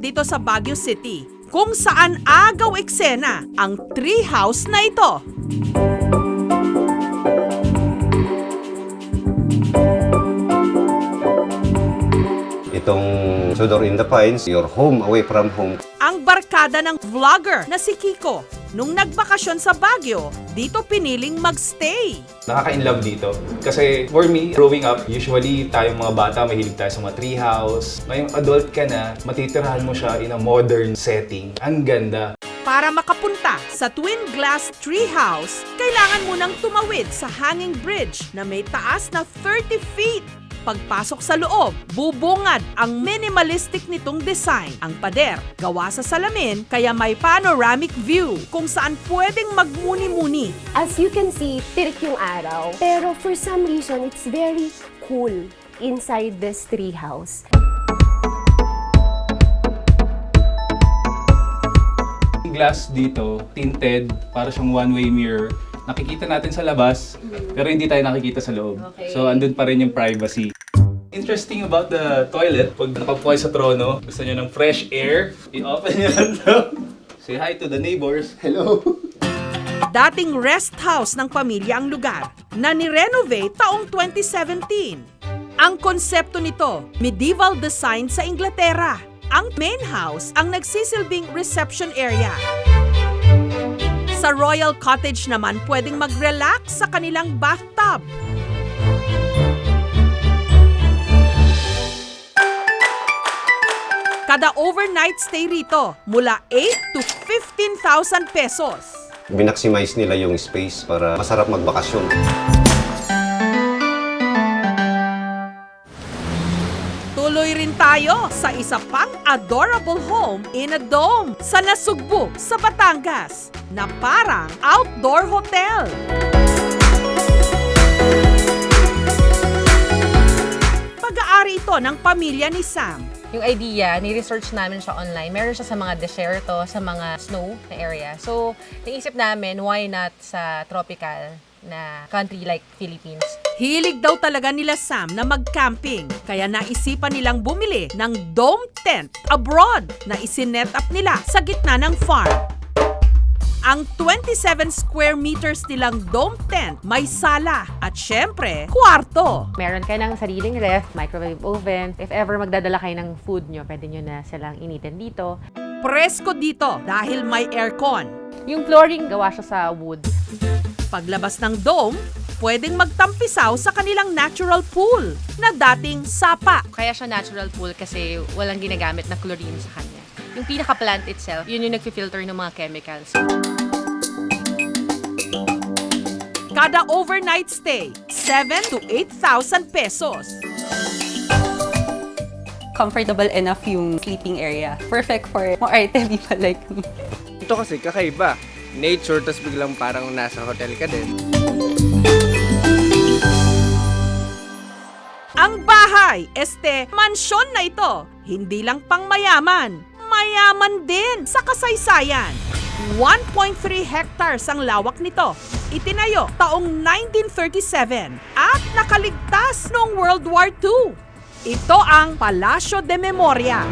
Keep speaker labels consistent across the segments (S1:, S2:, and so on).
S1: dito sa Baguio City, kung saan agaw eksena ang treehouse na ito.
S2: Itong Sudor in the Pines, your home away from home.
S1: Ang barkada ng vlogger na si Kiko, nung nagbakasyon sa Baguio, dito piniling magstay.
S3: Nakaka-inlove dito. Kasi for me, growing up, usually tayong mga bata, mahilig tayo sa mga treehouse. Ngayong adult ka na, matitirahan mo siya in a modern setting. Ang ganda.
S1: Para makapunta sa Twin Glass Treehouse, kailangan mo nang tumawid sa hanging bridge na may taas na 30 feet. Pagpasok sa loob, bubungad ang minimalistic nitong design. Ang pader, gawa sa salamin, kaya may panoramic view kung saan pwedeng magmuni-muni.
S4: As you can see, tirik yung araw. Pero for some reason, it's very cool inside this treehouse.
S3: Yung glass dito, tinted, para siyang one-way mirror. Nakikita natin sa labas, pero hindi tayo nakikita sa loob.
S4: Okay.
S3: So, andun pa rin yung privacy. Interesting about the toilet, pag nakapuhay sa trono, gusto nyo ng fresh air, i-open nyo lang to. Say hi to the neighbors. Hello!
S1: Dating rest house ng pamilya ang lugar na ni-renovate taong 2017. Ang konsepto nito, medieval design sa Inglaterra. Ang main house ang nagsisilbing reception area. Sa Royal Cottage naman pwedeng mag-relax sa kanilang bathtub. Kada overnight stay rito, mula 8 to 15,000 pesos.
S2: Binaximize nila yung space para masarap magbakasyon.
S1: Tuloy rin tayo sa isa pang adorable home in a dome sa Nasugbu, sa Batangas, na parang outdoor hotel. Pag-aari ito ng pamilya ni Sam.
S5: Yung idea, ni-research namin siya online. Meron siya sa mga desierto, sa mga snow na area. So, naisip namin, why not sa tropical na country like Philippines?
S1: Hilig daw talaga nila Sam na mag-camping, kaya naisipan nilang bumili ng dome tent abroad na isinet up nila sa gitna ng farm. Ang 27 square meters nilang dome tent may sala at syempre, kwarto.
S5: Meron ka ng sariling ref, microwave oven. If ever magdadala kayo ng food nyo, pwede nyo na silang initin dito.
S1: Presko dito dahil may aircon.
S5: Yung flooring, gawa siya sa wood.
S1: Paglabas ng dome, pwedeng magtampisaw sa kanilang natural pool na dating sapa.
S5: Kaya siya natural pool kasi walang ginagamit na chlorine sa kanya. Yung pinaka-plant itself, yun yung nag-filter ng mga chemicals.
S1: Kada overnight stay, 7 to 8,000 pesos.
S6: Comfortable enough yung sleeping area. Perfect for more arty people like me.
S7: Ito kasi kakaiba. Nature, tas biglang parang nasa hotel ka din.
S1: Ang bahay, mansyon na ito, hindi lang pang mayaman, mayaman din sa kasaysayan. 1.3 hectares ang lawak nito. Itinayo taong 1937 at nakaligtas noong World War II. Ito ang Palacio de Memoria.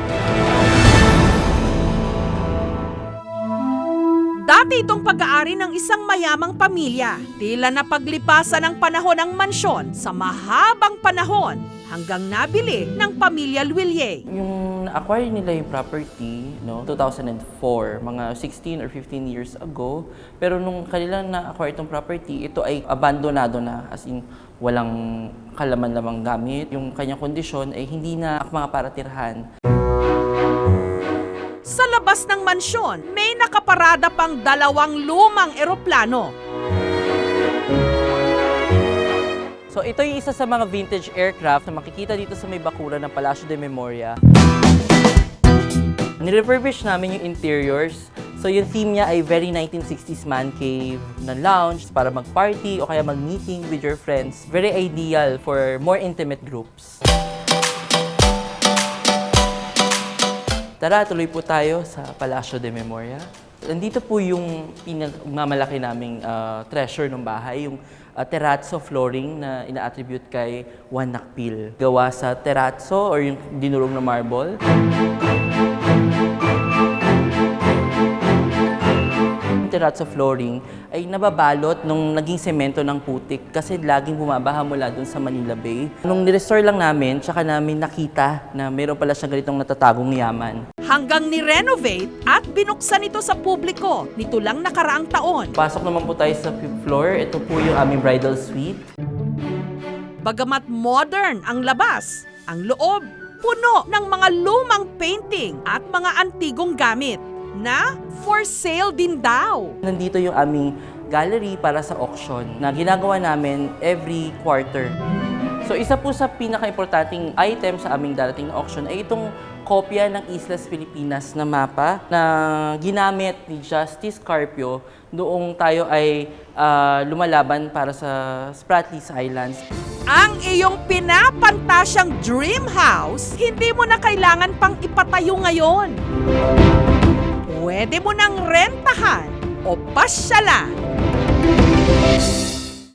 S1: Dati itong pag-aari ng isang mayamang pamilya. Tila na paglipasan ng panahon ang mansyon sa mahabang panahon hanggang nabili ng pamilya Luillier.
S8: Yung na-acquire nila yung property, no, 2004, mga 16 or 15 years ago. Pero nung kanila na-acquire itong property, ito ay abandonado na, as in walang kalaman-lamang gamit. Yung kanyang kondisyon ay hindi na akma para tirhan.
S1: Sa labas ng mansyon, may nakaparada pang 2 lumang eroplano.
S8: So ito yung isa sa mga vintage aircraft na makikita dito sa may bakura ng Palacio de Memoria. Nirefurbish namin yung interiors. So yung theme niya ay very 1960s man cave na lounge para mag-party o kaya mag-meeting with your friends. Very ideal for more intimate groups. Tara, tuloy po tayo sa Palacio de Memoria. Nandito po yung pinagmamalaki naming treasure ng bahay, yung terrazzo flooring na ina-attribute kay Juan Nakpil. Gawa sa terrazzo or yung dinurong na marble. terrazzo flooring ay nababalot nung naging semento ng putik kasi laging bumabaha mula dun sa Manila Bay. Nung nirestore lang namin, tsaka namin nakita na meron pala siyang ganitong natatagong yaman.
S1: Hanggang ni-renovate at binuksan ito sa publiko nito lang nakaraang taon.
S8: Pasok naman po tayo sa 5th floor. Ito po yung aming bridal suite.
S1: Bagamat modern ang labas, ang loob puno ng mga lumang painting at mga antigong gamit na for sale din daw.
S8: Nandito yung aming gallery para sa auction na ginagawa namin every quarter. So isa po sa pinaka-importanting item sa aming darating na auction ay itong kopya ng Islas Pilipinas na mapa na ginamit ni Justice Carpio noong tayo ay lumalaban para sa Spratlys Islands.
S1: Ang iyong pinapantasyang dream house, hindi mo na kailangan pang ipatayo ngayon. Pwede mo nang rentahan o pasyalan.